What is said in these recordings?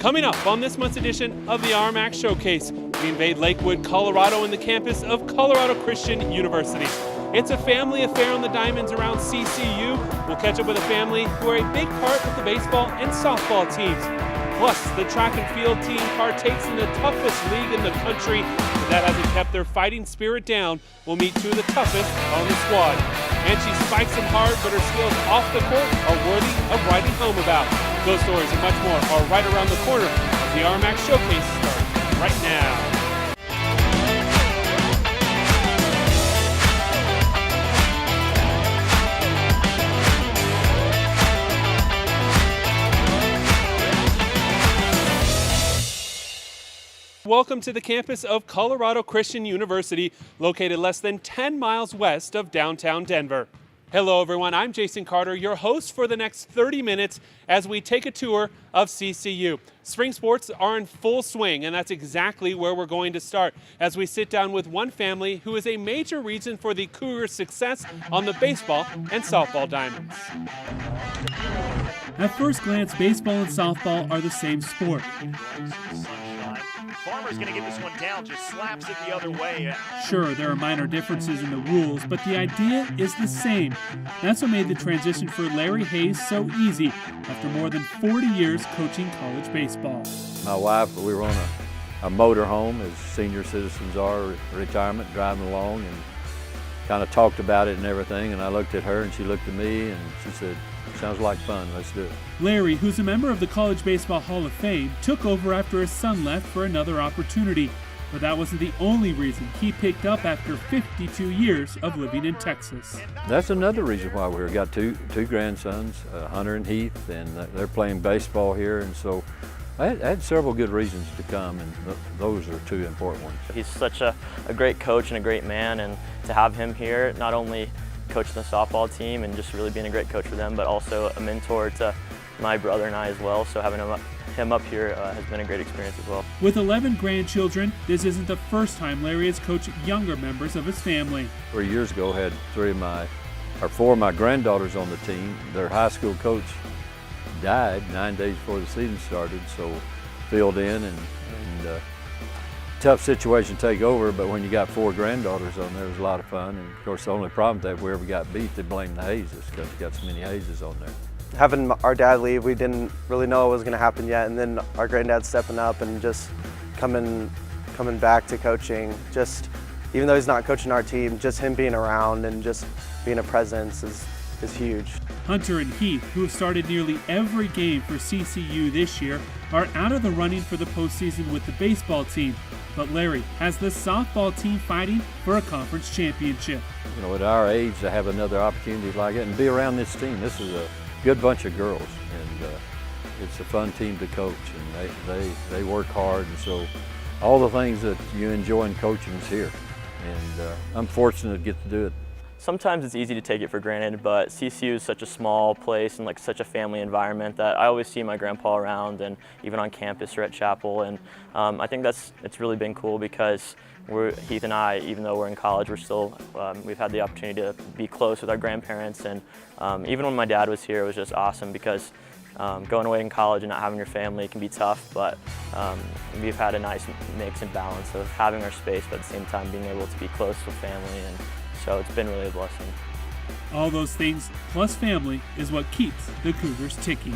Coming up on this month's edition of the RMAC Showcase, we invade Lakewood, Colorado in the campus of Colorado Christian University. It's a family affair on the diamonds around CCU. We'll catch up with a family who are a big part of the baseball and softball teams. Plus, the track and field team partakes in the toughest league in the country. But that hasn't kept their fighting spirit down. We'll meet two of the toughest on the squad. And she spikes them hard, but her skills off the court are worthy of writing home about. Those stories and much more are right around the corner. The RMAC Showcase starts right now. Welcome to the campus of Colorado Christian University, located less than 10 miles west of downtown Denver. Hello everyone, I'm Jason Carter, your host for the next 30 minutes as we take a tour of CCU. Spring sports are in full swing, and that's exactly where we're going to start as we sit down with one family who is a major reason for the Cougars' success on the baseball and softball diamonds. At first glance, baseball and softball are the same sport. Farmer's going to get this one down, just slaps it the other way. Sure, there are minor differences in the rules, but the idea is the same. That's what made the transition for Larry Hayes so easy after more than 40 years coaching college baseball. My wife, we were on a motor home, as senior citizens are, retirement, driving along, and kind of talked about it and everything, and I looked at her and she looked at me and she said, "Sounds like fun, let's do it." Larry, who's a member of the College Baseball Hall of Fame, took over after his son left for another opportunity. But that wasn't the only reason he picked up after 52 years of living in Texas. That's another reason why we've got two grandsons, Hunter and Heath, and they're playing baseball here, and so I had several good reasons to come, and those are two important ones. He's such a great coach and a great man, and to have him here, not only coaching the softball team and just really being a great coach for them, but also a mentor to my brother and I as well. So having him up here has been a great experience as well. With 11 grandchildren, this isn't the first time Larry has coached younger members of his family. 3 years ago, I had four of my granddaughters on the team. Their high school coach died 9 days before the season started, so filled in and tough situation to take over, but when you got four granddaughters on there, it was a lot of fun. And of course, the only problem that if we ever got beat, they blamed the Hayes because you got so many Hayes on there. Having our dad leave, we didn't really know what was going to happen yet, and then our granddad stepping up and just coming back to coaching. Just even though he's not coaching our team, just him being around and just being a presence is huge. Hunter and Heath, who have started nearly every game for CCU this year, are out of the running for the postseason with the baseball team. But Larry has the softball team fighting for a conference championship. You know, at our age, to have another opportunity like it and be around this team. This is a good bunch of girls, and it's a fun team to coach, and they work hard, and so all the things that you enjoy in coaching is here, and I'm fortunate to get to do it. Sometimes it's easy to take it for granted, but CCU is such a small place and like such a family environment that I always see my grandpa around, and even on campus or at chapel, and I think it's really been cool because Heath and I, even though we're in college, we've had the opportunity to be close with our grandparents, and even when my dad was here, it was just awesome because going away in college and not having your family can be tough, but we've had a nice mix and balance of having our space, but at the same time being able to be close with family, and so it's been really a blessing. All those things, plus family, is what keeps the Cougars ticking.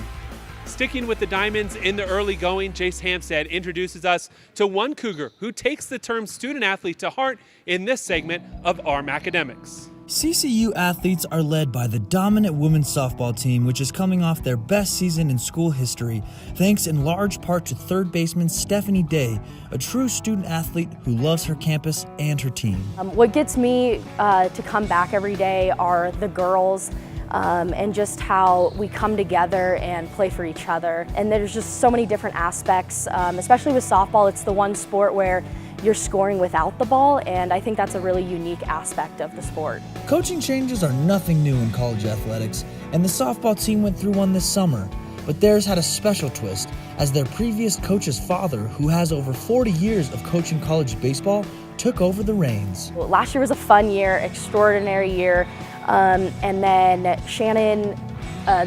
Sticking with the diamonds in the early going, Jace Hampstead introduces us to one Cougar who takes the term student athlete to heart in this segment of RMAcademics. CCU athletes are led by the dominant women's softball team, which is coming off their best season in school history, thanks in large part to third baseman Stephanie Day, a true student athlete who loves her campus and her team. What gets me to come back every day are the girls and just how we come together and play for each other. And there's just so many different aspects, especially with softball. It's the one sport where you're scoring without the ball, and I think that's a really unique aspect of the sport. Coaching changes are nothing new in college athletics, and the softball team went through one this summer. But theirs had a special twist, as their previous coach's father, who has over 40 years of coaching college baseball, took over the reins. Well, last year was a fun year, extraordinary year, and then Shannon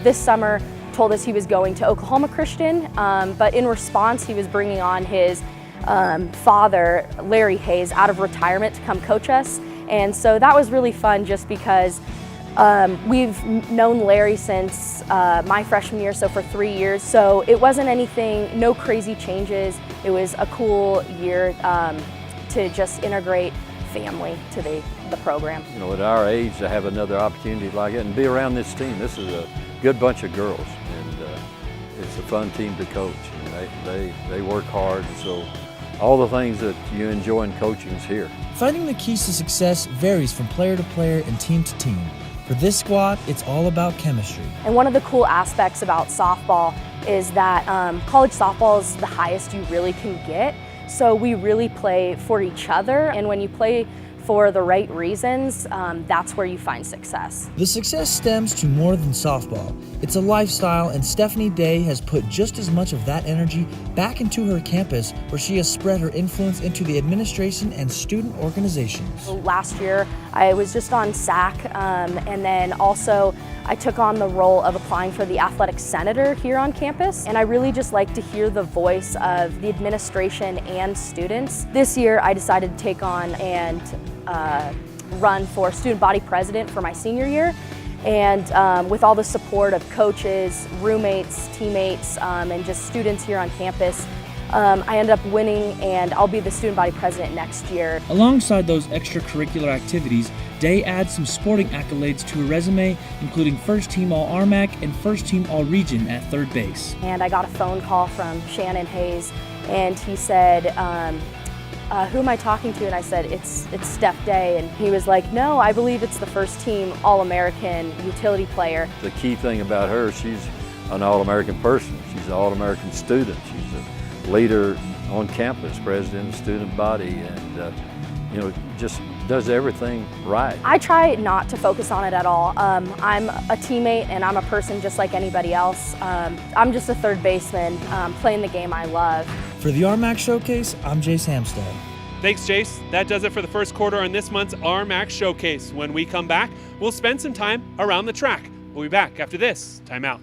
this summer told us he was going to Oklahoma Christian, but in response he was bringing on his father, Larry Hayes, out of retirement to come coach us. And so that was really fun just because we've known Larry since my freshman year, so for 3 years. So it wasn't anything, no crazy changes. It was a cool year to just integrate family to the program. You know, at our age, to have another opportunity like it and be around this team. This is a good bunch of girls, and it's a fun team to coach. And they work hard, and so all the things that you enjoy in coaching is here. Finding the keys to success varies from player to player and team to team. For this squad, it's all about chemistry. And one of the cool aspects about softball is that college softball is the highest you really can get. So we really play for each other, and when you play for the right reasons, that's where you find success. The success stems to more than softball. It's a lifestyle, and Stephanie Day has put just as much of that energy back into her campus, where she has spread her influence into the administration and student organizations. Last year, I was just on SAAC, and then also I took on the role of applying for the athletic senator here on campus, and I really just like to hear the voice of the administration and students. This year, I decided to take on and run for student body president for my senior year. And with all the support of coaches, roommates, teammates, and just students here on campus, I ended up winning, and I'll be the student body president next year. Alongside those extracurricular activities, Day adds some sporting accolades to her resume, including first team all RMAC and first team all region at third base. And I got a phone call from Shannon Hayes, and he said, who am I talking to? And I said, it's Steph Day. And he was like, no, I believe it's the first team All-American utility player. The key thing about her, she's an All-American person. She's an All-American student. She's a leader on campus, president of the student body, and you know, just does everything right. I try not to focus on it at all. I'm a teammate, and I'm a person just like anybody else. I'm just a third baseman playing the game I love. For the RMAC Showcase, I'm Jace Hamstead. Thanks, Jace. That does it for the first quarter on this month's RMAC Showcase. When we come back, we'll spend some time around the track. We'll be back after this timeout.